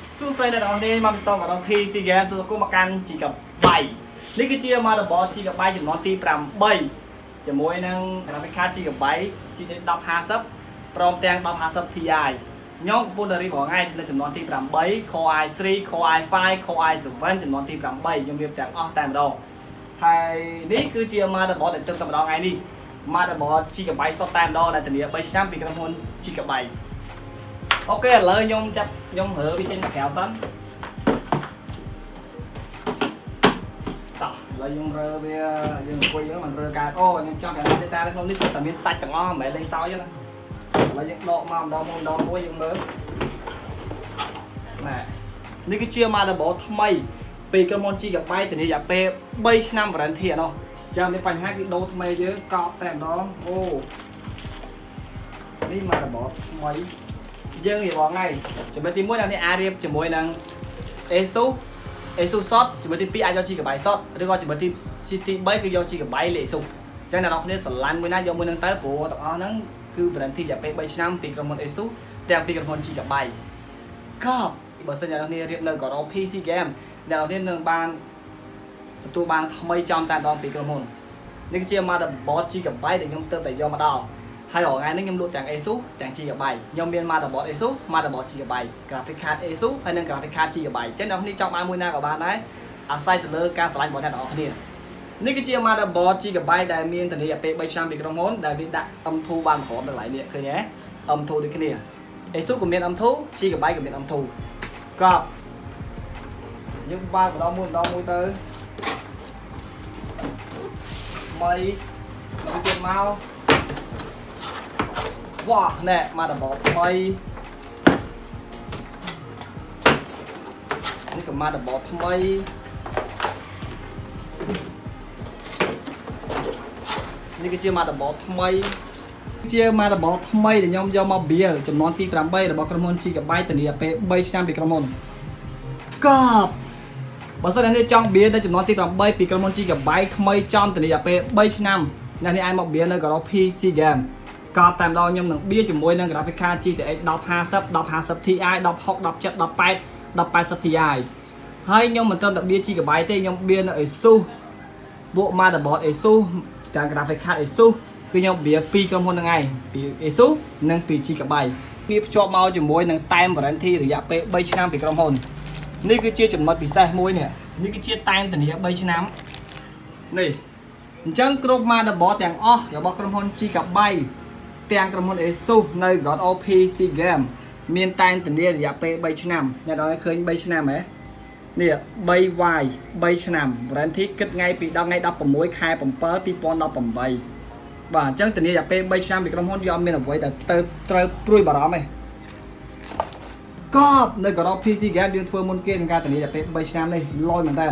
Susah dah orang ni mampu stop orang PC game so aku makan jika bay. Ni kecil motherboard jika bay cuma nanti pram bay.ជាមួយនឹង graphic card GB GT1050 ព្រមទាំង1050 Ti ខ្ញុំកំពុងតែរៀបរាល់ថ្ងៃនៅចំនួនទី8 Core i3 Core i5 Core i7 ចំនួនទី8ខ្ញុំរៀបទាំងអស់តែម្ដងហើយនេះគឺជា motherboard ដែលទើបតែម្ដងថ្ងៃនេះ motherboard GB សុទ្ធតែម្ដងដែលធានា3ឆ្នាំពីក្រុមហ៊ុន GB អូខេឥឡូវខ្ញុំរើវាចេញមកក្រៅសិនឡើយខ្ញុំរើវាយើងអង្គុយយើងមិនរើការអូខ្ញុំចង់តែតែក្នុងនេះតែមានសាច់ទាំងអស់មិនមែនលេងសើចទេណាឥឡូវយើងដកមកម្ដងមួយយើងមើលណែនេះគឺជា motherboard ថ្មីពីក្រុមហ៊ុន GB ធានារយៈពេល3ឆ្នាំ warranty អត់ចាំមានបញ្ហាគឺដូរថ្មីយើងកប់តែម្ដងអូនេះ motherboard ថ្មីយើងរៀបរាល់ថ្ងៃចំណុចទី1អ្នកអាចរៀបជាមួយនឹង ASUS SOT ចំណុចទី2អាចយក GB SOT ឬក៏ចំណុចទី3គឺយក GB លេខ ASUS អញ្ចឹងអ្នកនរគ្នាស្រឡាញ់មួយណាយកមួយនឹងទៅព្រោះទាំងអស់ហ្នឹងគឺ warranty រយៈពេល3ឆ្នាំពីក្រុមហ៊ុន ASUS ទាំងពីក្រុមហ៊ុន GB កប់បើសិនជាអ្នកនរគ្នារៀបនៅក៏រក PC game អ្នកនរគ្នានឹងបានទទួលបានថ្មីចំតែម្ដងពីក្រុមហ៊ុននេះគឺជា motherboard GB ដែលខ្ញុំទើបតែយកមកដល់ហើយរាល់ថ្ងៃនេះខ្ញុំលក់ទាំង ASUS ទាំង GB ខ្ញុំមាន motherboard ASUS motherboard GB graphic card ASUS ហើយនិង graphic card GB អញ្ចឹងអ្នកនរគ្នាចង់បានមួយណាក៏បានដែរអាស្រ័យទៅលើការឆ្លាញ់របស់អ្នកទាំងអស់គ្នានេះគឺជា motherboard GB ដែលមានធានារយៈពេល3ឆ្នាំពីក្រុមហ៊ុនដែលវាដាក់ M2 បានប្រកបនៅកន្លែងនេះឃើញទេ M2 ដូចគ្នា ASUS ក៏មាន M2 GB ក៏មាន M2 កប់យើងបើកម្ដងមួយទៅមីទៀតមកវ៉ាណែ motherboard ថ្មីនេះក៏ motherboard ថ្មីនេះគឺជា motherboard ថ្មីជា motherboard ថ្មីដែលខ្ញុំយកមក build ចំនួនទី8របស់ក្រុមហ៊ុន GB ធានារយៈពេល3ឆ្នាំពីក្រុមហ៊ុនកប់បើសិនអ្នកចង់ build នៅចំនួនទី8ពីក្រុមហ៊ុន GB ថ្មីចំធានារយៈពេល3ឆ្នាំអ្នកនេះអាចមក build នៅក៏រក PC game កប់តែម្ដងខ្ញុំនឹង build ជាមួយនឹង graphic card GTX 1050 1050 Ti 1060 17 1080 Ti ហើយខ្ញុំមិនត្រឹមតែ build GB ទេខ្ញុំ build នៅ ASUS ពួក motherboard ASUS ទាំង graphic card ASUS គឺខ្ញុំ build ពីក្រុមហ៊ុនហ្នឹងឯងពី ASUS និងពី GB វាភ្ជាប់មកជាមួយនឹងតែម warranty រយៈពេល3ឆ្នាំពីក្រុមហ៊ុននេះគឺជាចំណុចពិសេសមួយនេះគឺជាតែមធានា3ឆ្នាំនេះអញ្ចឹងគ្រប់ motherboard ទាំងអស់របស់ក្រុមហ៊ុន GB ទាំងក្រុមហ៊ុន ASUS នៅ God of PC game មានតែមធានារយៈពេល3ឆ្នាំអ្នកនរឃើញ3ឆ្នាំហ៎នេះ 3Y 3ឆ្នាំ warranty គិតថ្ងៃពី10ថ្ងៃ16ខែ7 2018បាទអញ្ចឹងធានារយៈពេល3ឆ្នាំពីក្រុមហ៊ុនវាអត់មានអ្វីដែលត្រូវព្រួយបារម្ភទេកប់នៅ God of PC game យើងធ្វើមុនគេក្នុងការធានារយៈពេល3ឆ្នាំនេះលយមែនតើ